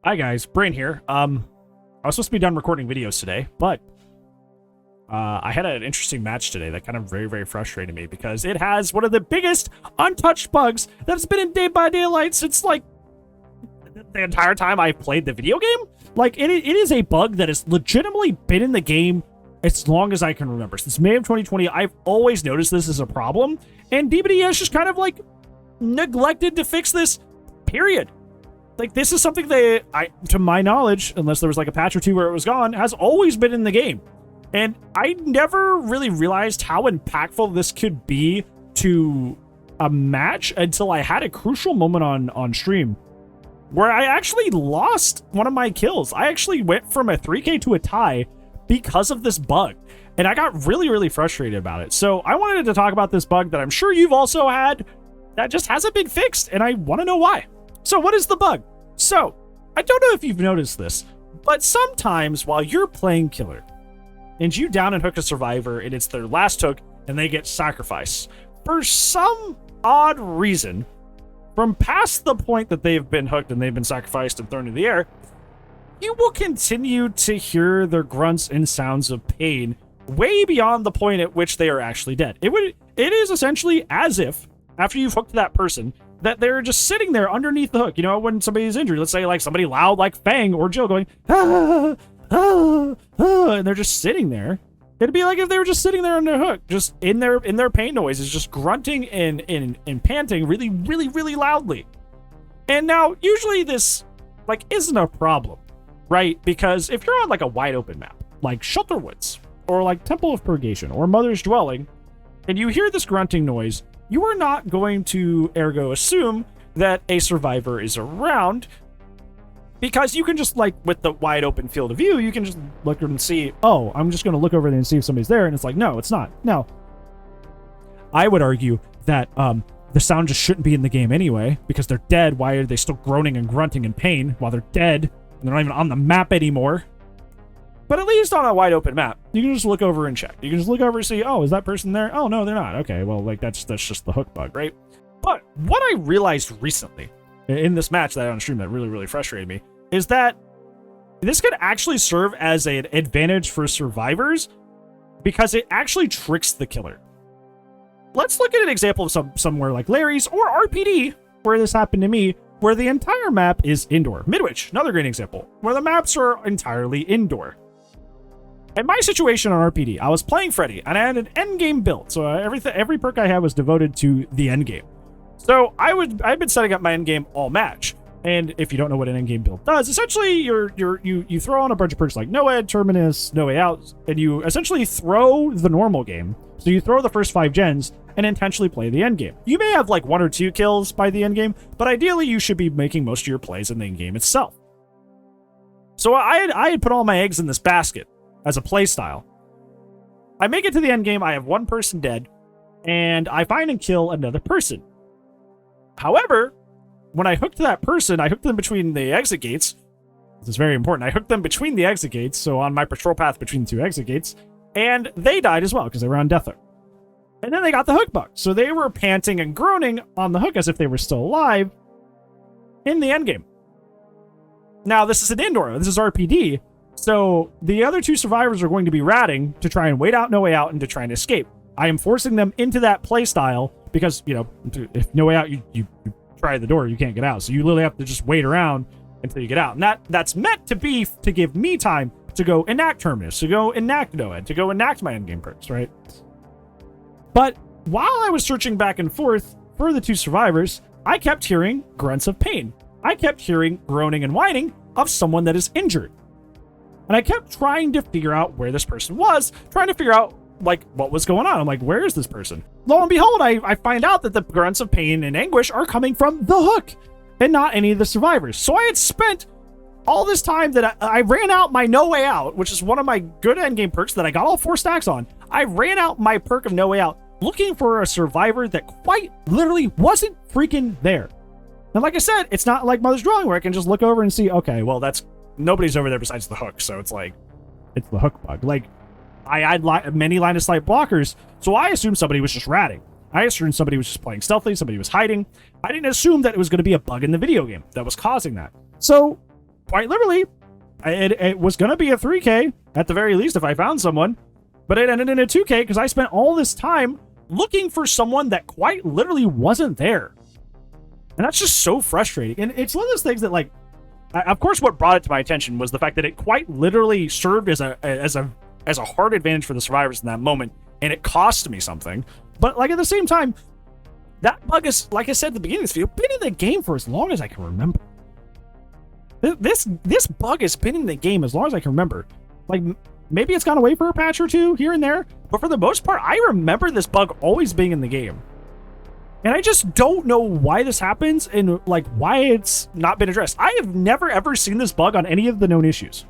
Hi guys, Brain here. I was supposed to be done recording videos today, but I had an interesting match today that kind of very frustrated me because it has one of the biggest untouched bugs that's been in Dead by Daylight since like the entire time I've played the video game. Like it is a bug that has legitimately been in the game as long as I can remember. Since May of 2020, I've always noticed this as a problem, and DBD has just kind of like neglected to fix this, period. Like, this is something that, to my knowledge, unless there was like a patch or two where it was gone, has always been in the game. And I never really realized how impactful this could be to a match until I had a crucial moment on stream where I actually lost one of my kills. I actually went from a 3K to a tie because of this bug. And I got really frustrated about it. So I wanted to talk about this bug that I'm sure you've also had that just hasn't been fixed, and I want to know why. So what is the bug? So, I don't know if you've noticed this, but sometimes while you're playing killer, and you down and hook a survivor, and it's their last hook, and they get sacrificed, for some odd reason, from past the point that they've been hooked and they've been sacrificed and thrown in the air, you will continue to hear their grunts and sounds of pain way beyond the point at which they are actually dead. It is essentially as if, after you've hooked that person, that they're just sitting there underneath the hook. You know, when somebody's injured, let's say like somebody loud like Fang or Jill going, and they're just sitting there. It'd be like if they were just sitting there on their hook, just in their pain noises, just grunting and panting really loudly. And now, usually this like isn't a problem, right? Because if you're on like a wide open map, like Shelterwoods, or like Temple of Purgation, or Mother's Dwelling, and you hear this grunting noise, you are not going to ergo assume that a survivor is around, because you can just, like, with the wide open field of view, you can just look and see, oh, I'm just going to look over there and see if somebody's there, and it's like, no, it's not. Now, I would argue that the sound just shouldn't be in the game anyway, because they're dead. Why are they still groaning and grunting in pain while they're dead, and they're not even on the map anymore? But at least on a wide open map, you can just look over and check. You can just look over and see, oh, is that person there? Oh, no, they're not. Okay, well, like, that's just the hook bug, right? But what I realized recently in this match that I on stream that really frustrated me is that this could actually serve as an advantage for survivors because it actually tricks the killer. Let's look at an example of somewhere like Larry's or RPD, where this happened to me, where the entire map is indoor. Midwich, another great example, where the maps are entirely indoor. In my situation on RPD, I was playing Freddy, and I had an endgame build, so every perk I had was devoted to the endgame. So I'd been setting up my endgame all match, and if you don't know what an endgame build does, essentially you throw on a bunch of perks like No Ed, Terminus, No Way Out, and you essentially throw the normal game. So you throw the first 5 gens and intentionally play the endgame. You may have like 1 or 2 kills by the endgame, but ideally you should be making most of your plays in the endgame itself. So I had put all my eggs in this basket as a play style. I make it to the end game, I have 1 person dead, and I find and kill another person. However, when I hooked that person, I hooked them between the exit gates. This is very important. I hooked them between the exit gates, so on my patrol path between the 2 exit gates, and they died as well because they were on death hook. And then they got the hook bug, so they were panting and groaning on the hook as if they were still alive in the end game. Now, this is an indoor, this is RPD, so the other 2 survivors are going to be ratting to try and wait out No Way Out and to try and escape. I am forcing them into that play style because, you know, if No Way Out, you try the door, you can't get out. So you literally have to just wait around until you get out. And that's meant to be to give me time to go enact Terminus, to go enact No Ed, to go enact my endgame perks, right? But while I was searching back and forth for the 2 survivors, I kept hearing grunts of pain. I kept hearing groaning and whining of someone that is injured. And I kept trying to figure out where this person was, trying to figure out, like, what was going on. I'm like, where is this person? Lo and behold, I find out that the grunts of pain and anguish are coming from the hook and not any of the survivors. So I had spent all this time that I ran out my No Way Out, which is one of my good endgame perks that I got all 4 stacks on. I ran out my perk of No Way Out looking for a survivor that quite literally wasn't freaking there. And like I said, it's not like Mother's Dwelling where I can just look over and see, okay, well, nobody's over there besides the hook, so it's like, it's the hook bug. Like, I had many line of sight blockers, so I assumed somebody was just ratting. I assumed somebody was just playing stealthily, somebody was hiding. I didn't assume that it was going to be a bug in the video game that was causing that. So quite literally, it was going to be a 3K at the very least if I found someone, but it ended in a 2K because I spent all this time looking for someone that quite literally wasn't there. And that's just so frustrating. And it's one of those things that, like, of course, what brought it to my attention was the fact that it quite literally served as a hard advantage for the survivors in that moment, and it cost me something. But, like, at the same time, that bug is, like I said at the beginning of this video, been in the game for as long as I can remember. This bug has been in the game as long as I can remember. Like, maybe it's gone away for a patch or two here and there, but for the most part, I remember this bug always being in the game. And I just don't know why this happens and, like, why it's not been addressed. I have never, ever seen this bug on any of the known issues.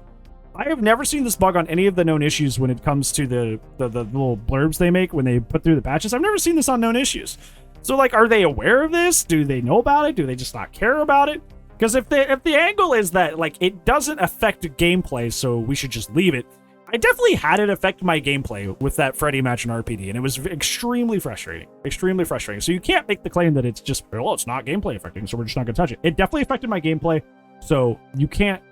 I have never seen this bug on any of the known issues when it comes to the little blurbs they make when they put through the patches. I've never seen this on known issues. So, like, are they aware of this? Do they know about it? Do they just not care about it? Because if the angle is that, like, it doesn't affect gameplay, so we should just leave it, I definitely had it affect my gameplay with that Freddy match in RPD, and it was extremely frustrating. Extremely frustrating. So you can't make the claim that it's just, well, it's not gameplay affecting, so we're just not going to touch it. It definitely affected my gameplay, so you can't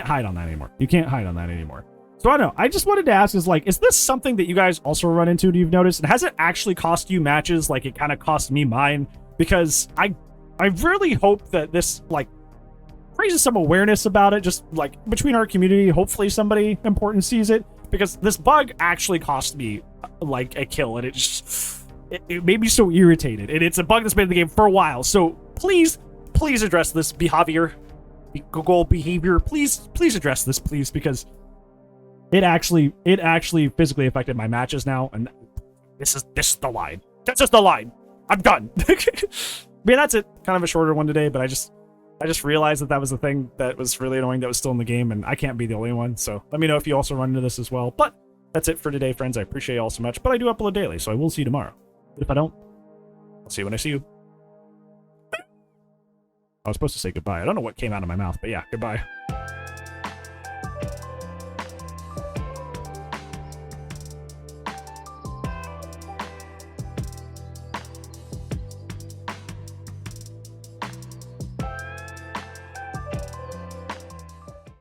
hide on that anymore. You can't hide on that anymore. So I don't know. I just wanted to ask, is this something that you guys also run into? Do you've noticed? And has it actually cost you matches like it kind of cost me mine? Because I really hope that this, like, raises some awareness about it, just like between our community. Hopefully somebody important sees it, because this bug actually cost me like a kill, and it made me so irritated. And it's a bug that's been in the game for a while. So please address this behavior. Please address this, please, because it actually physically affected my matches now, and this is the line. That's just the line. I'm done. Man, that's it. Kind of a shorter one today, but I just realized that was the thing that was really annoying that was still in the game, and I can't be the only one. So let me know if you also run into this as well. But that's it for today, friends. I appreciate you all so much, but I do upload daily, so I will see you tomorrow. But if I don't, I'll see you when I see you. I was supposed to say goodbye. I don't know what came out of my mouth, but yeah, goodbye.